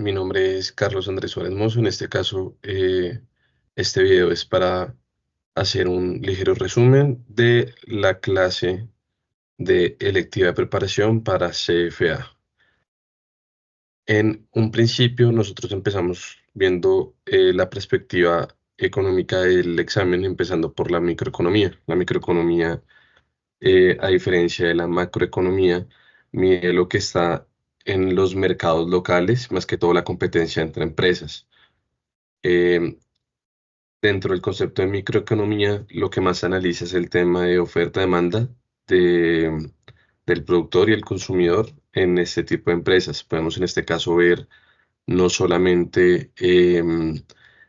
Mi nombre es Carlos Andrés Suárez Mozo. En este caso, este video es para hacer un ligero resumen de la clase de electiva de preparación para CFA. En un principio, nosotros empezamos viendo la perspectiva económica del examen, empezando por la microeconomía. La microeconomía, a diferencia de la macroeconomía, mide lo que está en los mercados locales, más que todo la competencia entre empresas. Eh, Dentro del concepto de microeconomía, lo que más analiza es el tema de oferta-demanda de, del productor y el consumidor en este tipo de empresas. Podemos en este caso ver no solamente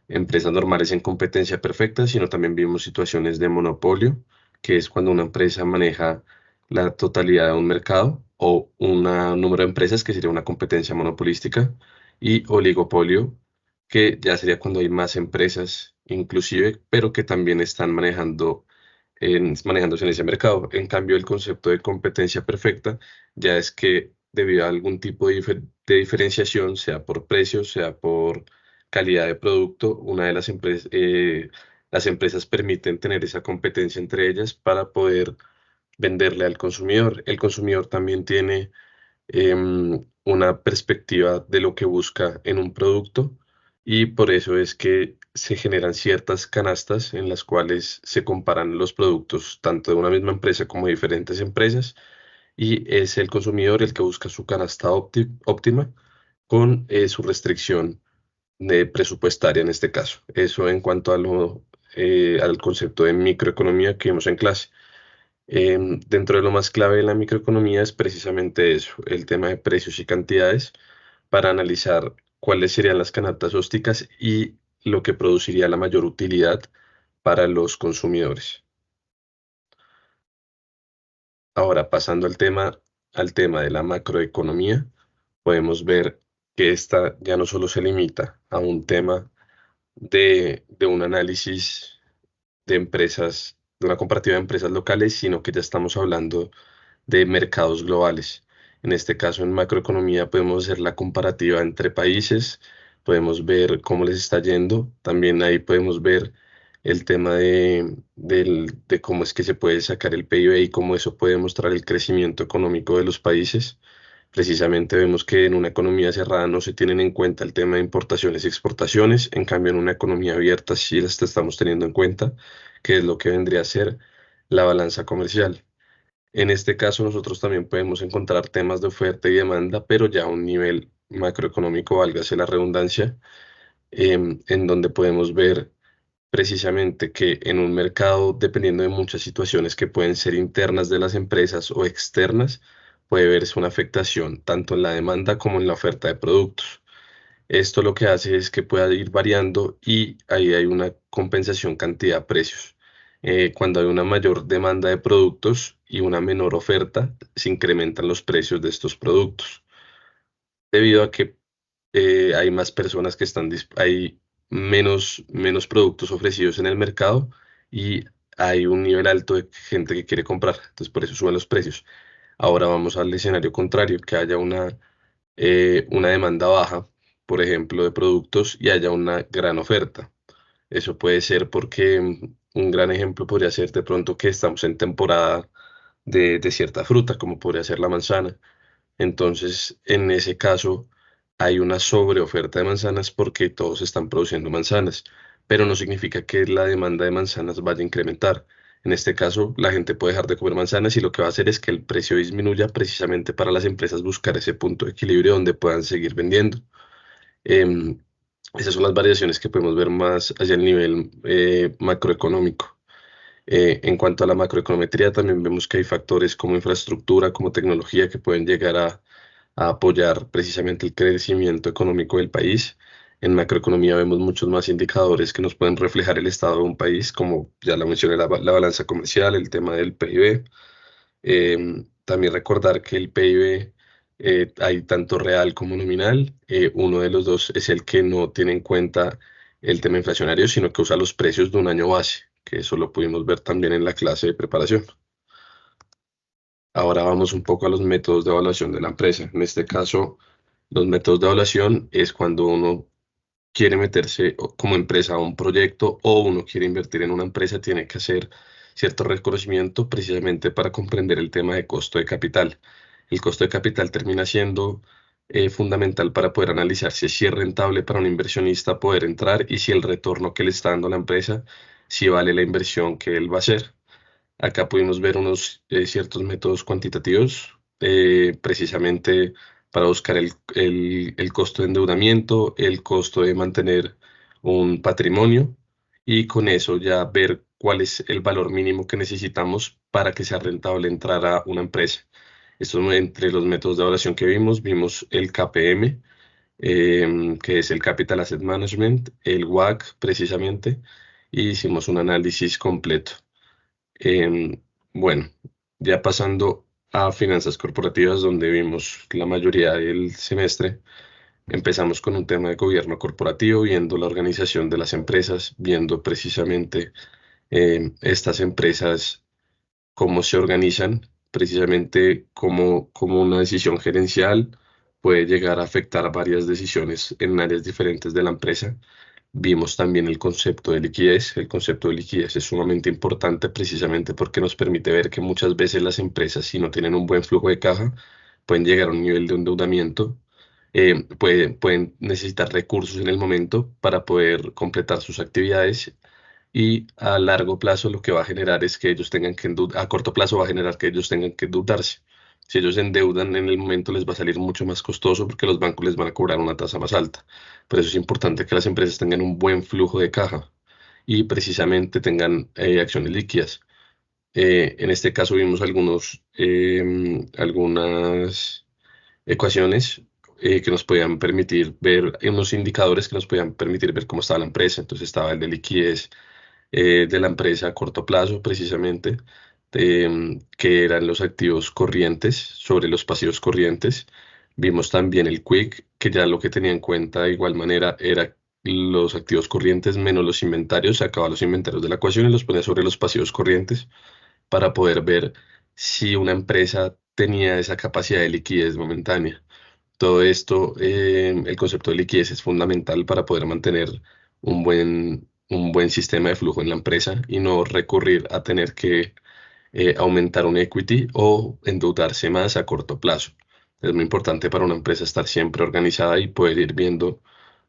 empresas normales en competencia perfecta, sino también vimos situaciones de monopolio, que es cuando una empresa maneja la totalidad de un mercado, o un número de empresas, que sería una competencia monopolística, y oligopolio, que ya sería cuando hay más empresas inclusive, pero que también están manejándose en ese mercado. En cambio, el concepto de competencia perfecta ya es que debido a algún tipo de diferenciación, sea por precio, sea por calidad de producto, las empresas permiten tener esa competencia entre ellas para poder venderle al consumidor. El consumidor también tiene una perspectiva de lo que busca en un producto, y por eso es que se generan ciertas canastas en las cuales se comparan los productos tanto de una misma empresa como de diferentes empresas, y es el consumidor el que busca su canasta óptima con su restricción de presupuestaria en este caso. Eso en cuanto al concepto de microeconomía que vimos en clase. Dentro de lo más clave de la microeconomía es precisamente eso, el tema de precios y cantidades, para analizar cuáles serían las canastas ópticas y lo que produciría la mayor utilidad para los consumidores. Ahora, pasando al tema de la macroeconomía, podemos ver que esta ya no solo se limita a un tema de un análisis de empresas, de una comparativa de empresas locales, sino que ya estamos hablando de mercados globales. En este caso, en macroeconomía podemos hacer la comparativa entre países, podemos ver cómo les está yendo, también ahí podemos ver el tema de cómo es que se puede sacar el PIB y cómo eso puede mostrar el crecimiento económico de los países. Precisamente vemos que en una economía cerrada no se tienen en cuenta el tema de importaciones y exportaciones, en cambio en una economía abierta sí las estamos teniendo en cuenta, que es lo que vendría a ser la balanza comercial. En este caso, nosotros también podemos encontrar temas de oferta y demanda, pero ya a un nivel macroeconómico, válgase la redundancia, en donde podemos ver precisamente que en un mercado, dependiendo de muchas situaciones que pueden ser internas de las empresas o externas, puede verse una afectación tanto en la demanda como en la oferta de productos. Esto lo que hace es que pueda ir variando y ahí hay una compensación cantidad-precios. Cuando hay una mayor demanda de productos y una menor oferta, se incrementan los precios de estos productos, debido a que hay más personas que hay menos productos ofrecidos en el mercado, y hay un nivel alto de gente que quiere comprar, entonces por eso suben los precios. Ahora vamos al escenario contrario, que haya una demanda baja, por ejemplo, de productos, y haya una gran oferta. Eso puede ser porque un gran ejemplo podría ser de pronto que estamos en temporada de cierta fruta, como podría ser la manzana. Entonces, en ese caso, hay una sobreoferta de manzanas porque todos están produciendo manzanas, pero no significa que la demanda de manzanas vaya a incrementar. En este caso, la gente puede dejar de comer manzanas y lo que va a hacer es que el precio disminuya, precisamente para las empresas buscar ese punto de equilibrio donde puedan seguir vendiendo. Em, Esas son las variaciones que podemos ver más hacia el nivel macroeconómico. En cuanto a la macroeconometría, también vemos que hay factores como infraestructura, como tecnología, que pueden llegar a apoyar precisamente el crecimiento económico del país. En macroeconomía vemos muchos más indicadores que nos pueden reflejar el estado de un país, como ya la mencioné, la balanza comercial, el tema del PIB. También recordar que el PIB, hay tanto real como nominal. Uno de los dos es el que no tiene en cuenta el tema inflacionario, sino que usa los precios de un año base, que eso lo pudimos ver también en la clase de preparación. Ahora vamos un poco a los métodos de evaluación de la empresa. En este caso, Los métodos de evaluación es cuando uno quiere meterse como empresa a un proyecto o uno quiere invertir en una empresa, tiene que hacer cierto reconocimiento precisamente para comprender el tema de costo de capital. El costo de capital termina siendo fundamental para poder analizar si es rentable para un inversionista poder entrar y si el retorno que le está dando la empresa, si vale la inversión que él va a hacer. Acá pudimos ver unos ciertos métodos cuantitativos, precisamente para buscar el costo de endeudamiento, el costo de mantener un patrimonio y con eso ya ver cuál es el valor mínimo que necesitamos para que sea rentable entrar a una empresa. Estos entre los métodos de evaluación que vimos el KPM, que es el Capital Asset Management, el WACC precisamente, y hicimos un análisis completo. Em, bueno, ya pasando a finanzas corporativas, donde vimos la mayoría del semestre, empezamos con un tema de gobierno corporativo, viendo la organización de las empresas, viendo precisamente estas empresas, cómo se organizan, precisamente cómo una decisión gerencial puede llegar a afectar varias decisiones en áreas diferentes de la empresa. Vimos también el concepto de liquidez. El concepto de liquidez es sumamente importante precisamente porque nos permite ver que muchas veces las empresas, si no tienen un buen flujo de caja, pueden llegar a un nivel de endeudamiento, pueden necesitar recursos en el momento para poder completar sus actividades y a largo plazo lo que va a generar es que ellos tengan que a corto plazo va a generar que ellos tengan que endeudarse. Si ellos se endeudan en el momento les va a salir mucho más costoso porque los bancos les van a cobrar una tasa más alta. Por eso es importante que las empresas tengan un buen flujo de caja y precisamente tengan acciones líquidas. En este caso vimos algunas ecuaciones que nos podían permitir ver, unos indicadores que nos podían permitir ver cómo estaba la empresa. Entonces estaba el de liquidez de la empresa a corto plazo, precisamente, que eran los activos corrientes sobre los pasivos corrientes. Vimos también el Quick, que ya lo que tenía en cuenta de igual manera era los activos corrientes menos los inventarios, sacaba los inventarios de la ecuación y los ponía sobre los pasivos corrientes para poder ver si una empresa tenía esa capacidad de liquidez momentánea. Todo esto, el concepto de liquidez es fundamental para poder mantener un buen sistema de flujo en la empresa y no recurrir a tener que aumentar un equity o endeudarse más a corto plazo. Es muy importante para una empresa estar siempre organizada y poder ir viendo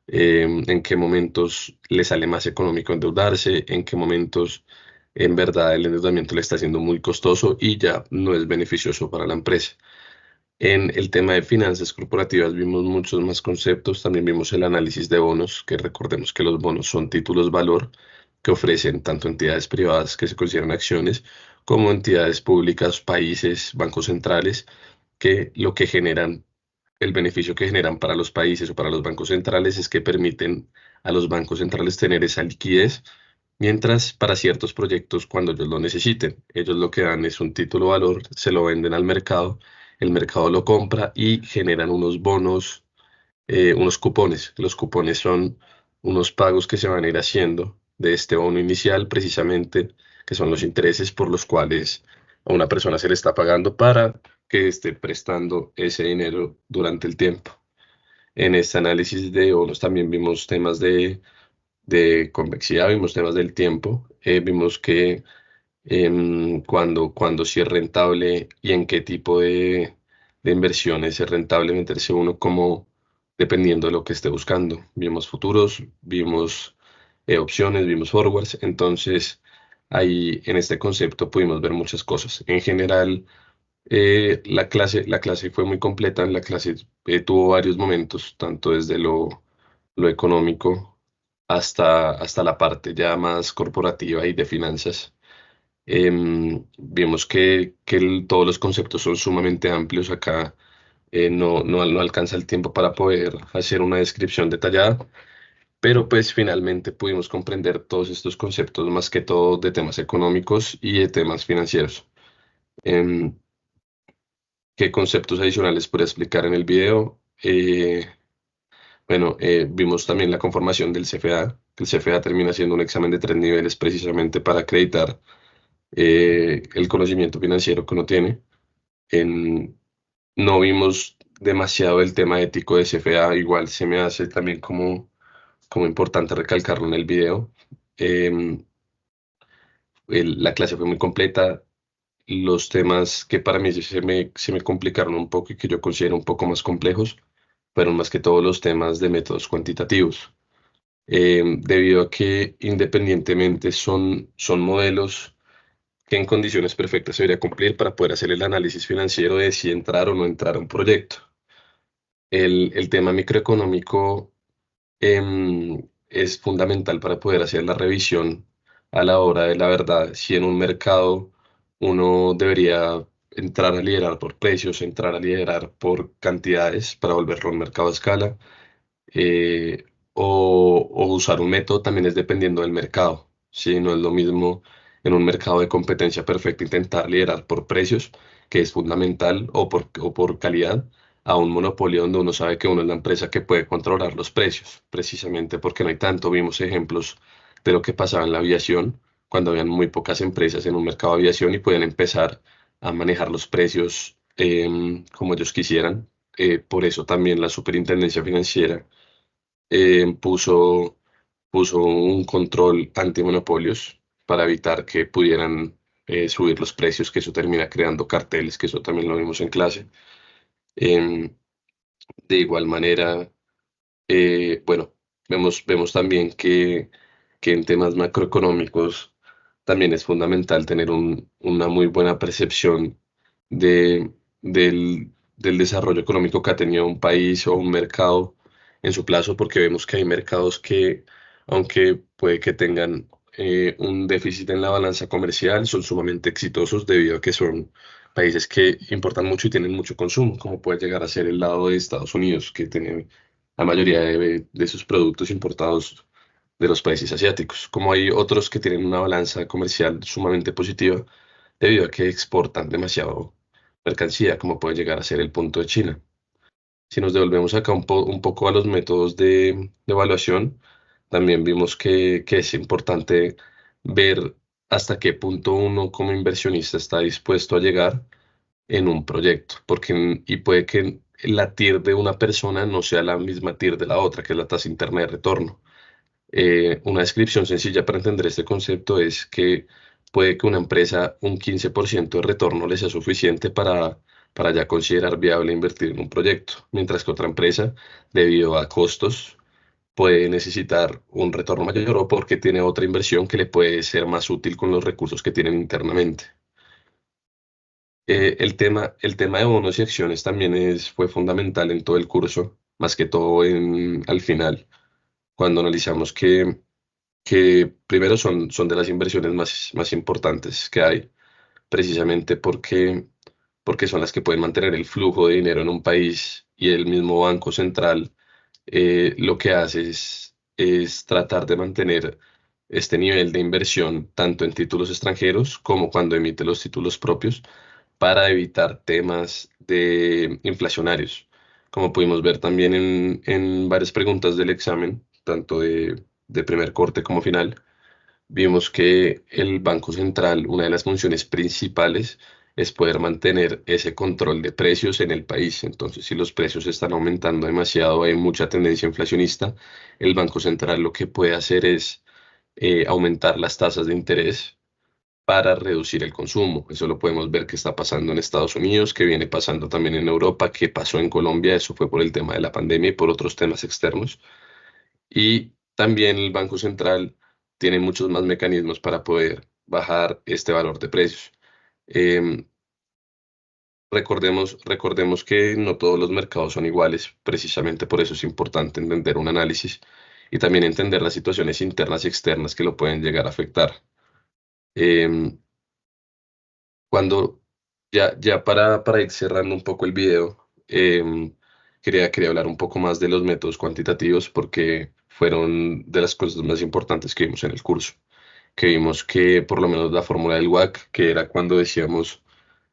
en qué momentos le sale más económico endeudarse, en qué momentos en verdad el endeudamiento le está siendo muy costoso y ya no es beneficioso para la empresa. En el tema de finanzas corporativas vimos muchos más conceptos, también vimos el análisis de bonos, que recordemos que los bonos son títulos valor que ofrecen tanto entidades privadas que se consideran acciones como entidades públicas, países, bancos centrales, que lo que generan, el beneficio que generan para los países o para los bancos centrales es que permiten a los bancos centrales tener esa liquidez, mientras para ciertos proyectos cuando ellos lo necesiten, ellos lo que dan es un título valor, se lo venden al mercado, el mercado lo compra y generan unos bonos, unos cupones. Los cupones son unos pagos que se van a ir haciendo de este bono inicial, precisamente, que son los intereses por los cuales a una persona se le está pagando para que esté prestando ese dinero durante el tiempo. En este análisis de bonos también vimos temas de convexidad, vimos temas del tiempo, vimos que cuando sí es rentable y en qué tipo de inversiones es rentable meterse uno como dependiendo de lo que esté buscando. Vimos futuros, vimos opciones, vimos forwards, entonces ahí en este concepto pudimos ver muchas cosas. En general, la clase fue muy completa, la clase tuvo varios momentos, tanto desde lo económico hasta la parte ya más corporativa y de finanzas. Vimos que todos los conceptos son sumamente amplios acá. No alcanza el tiempo para poder hacer una descripción detallada, pero pues finalmente pudimos comprender todos estos conceptos más que todo de temas económicos y de temas financieros. Em, ¿Qué conceptos adicionales puedo explicar en el video? Bueno, vimos también la conformación del CFA, que el CFA termina siendo un examen de 3 niveles precisamente para acreditar el conocimiento financiero que uno tiene. En- no vimos demasiado el tema ético de CFA, igual se me hace también como importante recalcarlo en el video. Em, la clase fue muy completa. Los temas que para mí se me complicaron un poco y que yo considero un poco más complejos fueron más que todos los temas de métodos cuantitativos. Debido a que independientemente son modelos que en condiciones perfectas se debería cumplir para poder hacer el análisis financiero de si entrar o no entrar a un proyecto. El tema microeconómico es fundamental para poder hacer la revisión a la hora de la verdad. Si en un mercado uno debería entrar a liderar por precios, entrar a liderar por cantidades para volverlo un mercado a escala, eh, o usar un método también es dependiendo del mercado. Si no es lo mismo en un mercado de competencia perfecta intentar liderar por precios, que es fundamental, o por calidad, a un monopolio donde uno sabe que uno es la empresa que puede controlar los precios, precisamente porque no hay tanto. Vimos ejemplos de lo que pasaba en la aviación, cuando habían muy pocas empresas en un mercado de aviación y pueden empezar a manejar los precios como ellos quisieran. Por eso también la superintendencia financiera puso un control antimonopolios para evitar que pudieran subir los precios, que eso termina creando carteles, que eso también lo vimos en clase. Em, de igual manera, bueno, vemos también que en temas macroeconómicos también es fundamental tener una muy buena percepción del desarrollo económico que ha tenido un país o un mercado en su plazo, porque vemos que hay mercados que, aunque puede que tengan un déficit en la balanza comercial, son sumamente exitosos debido a que son países que importan mucho y tienen mucho consumo, como puede llegar a ser el lado de Estados Unidos, que tiene la mayoría de sus productos importados de los países asiáticos, como hay otros que tienen una balanza comercial sumamente positiva debido a que exportan demasiado mercancía, como puede llegar a ser el punto de China. Si nos devolvemos acá un poco a los métodos de evaluación, también vimos que es importante ver hasta qué punto uno como inversionista está dispuesto a llegar en un proyecto, y puede que la TIR de una persona no sea la misma TIR de la otra, que es la tasa interna de retorno. Una descripción sencilla para entender este concepto es que puede que una empresa un 15% de retorno le sea suficiente para ya considerar viable invertir en un proyecto, mientras que otra empresa, debido a costos, puede necesitar un retorno mayor o porque tiene otra inversión que le puede ser más útil con los recursos que tienen internamente. El tema de bonos y acciones también fue fundamental en todo el curso, más que todo al final, cuando analizamos que primero son de las inversiones más importantes que hay, precisamente porque son las que pueden mantener el flujo de dinero en un país, y el mismo Banco Central lo que hace es tratar de mantener este nivel de inversión tanto en títulos extranjeros como cuando emite los títulos propios para evitar temas inflacionarios. Como pudimos ver también en varias preguntas del examen, tanto de primer corte como final, vimos que el Banco Central, una de las funciones principales es poder mantener ese control de precios en el país. Entonces, si los precios están aumentando demasiado, hay mucha tendencia inflacionista, el Banco Central lo que puede hacer es aumentar las tasas de interés para reducir el consumo. Eso lo podemos ver que está pasando en Estados Unidos, que viene pasando también en Europa, que pasó en Colombia. Eso fue por el tema de la pandemia y por otros temas externos. Y también el Banco Central tiene muchos más mecanismos para poder bajar este valor de precios. Em, recordemos que no todos los mercados son iguales, precisamente por eso es importante entender un análisis y también entender las situaciones internas y externas que lo pueden llegar a afectar. Em, Cuando ya para ir cerrando un poco el video, quería hablar un poco más de los métodos cuantitativos porque fueron de las cosas más importantes que vimos en el curso. Que vimos que por lo menos la fórmula del WACC, que era cuando decíamos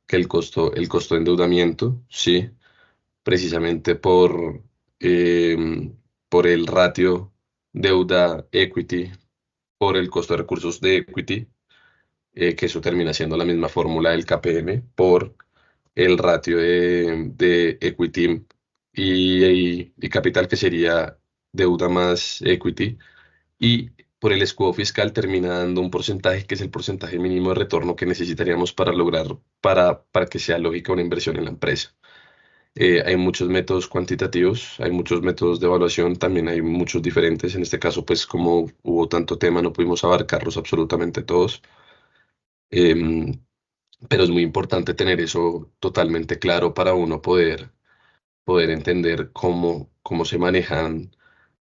que el costo de endeudamiento, sí, precisamente por el ratio deuda-equity, por el costo de recursos de equity, que eso termina siendo la misma fórmula del KPM por el ratio de equity y capital, que sería deuda más equity, y por el escudo fiscal termina dando un porcentaje que es el porcentaje mínimo de retorno que necesitaríamos para lograr, para que sea lógica una inversión en la empresa. Hay muchos métodos cuantitativos, hay muchos métodos de evaluación, también hay muchos diferentes. En este caso, pues como hubo tanto tema, no pudimos abarcarlos absolutamente todos. Em, pero es muy importante tener eso totalmente claro para uno poder entender cómo se manejan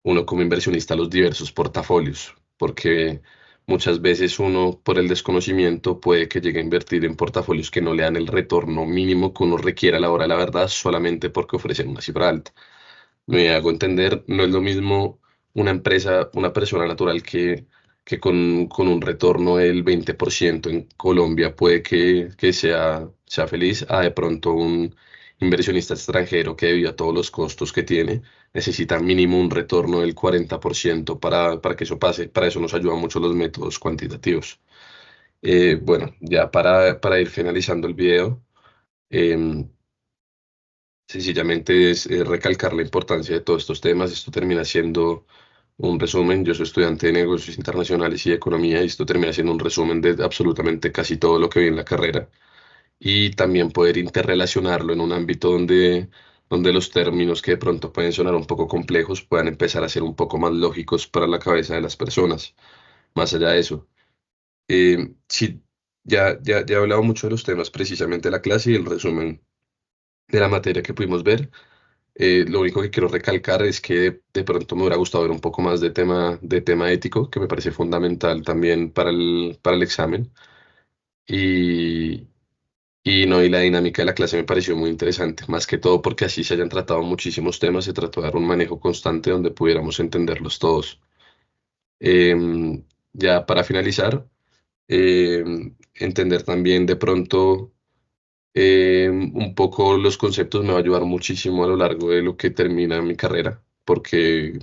uno como inversionista los diversos portafolios, porque muchas veces uno por el desconocimiento puede que llegue a invertir en portafolios que no le dan el retorno mínimo que uno requiere a la hora de la verdad solamente porque ofrecen una cifra alta. Me hago entender, no es lo mismo una empresa, una persona natural que con un retorno del 20% en Colombia puede que sea feliz, a de pronto un inversionista extranjero que debido a todos los costos que tiene, necesita mínimo un retorno del 40% para que eso pase. Para eso nos ayudan mucho los métodos cuantitativos. Bueno, ya para ir finalizando el video, em, sencillamente es recalcar la importancia de todos estos temas. Esto termina siendo un resumen. Yo soy estudiante de negocios internacionales y economía y esto termina siendo un resumen de absolutamente casi todo lo que vi en la carrera. Y también poder interrelacionarlo en un ámbito donde los términos que de pronto pueden sonar un poco complejos puedan empezar a ser un poco más lógicos para la cabeza de las personas. Más allá de eso. Sí, ya he hablado mucho de los temas precisamente de la clase y el resumen de la materia que pudimos ver. Lo único que quiero recalcar es que de pronto me hubiera gustado ver un poco más de tema ético, que me parece fundamental también para el examen. Y, y no, y la dinámica de la clase me pareció muy interesante, más que todo porque así se hayan tratado muchísimos temas, se trató de dar un manejo constante donde pudiéramos entenderlos todos. Ya para finalizar, entender también de pronto un poco los conceptos me va a ayudar muchísimo a lo largo de lo que termina mi carrera, porque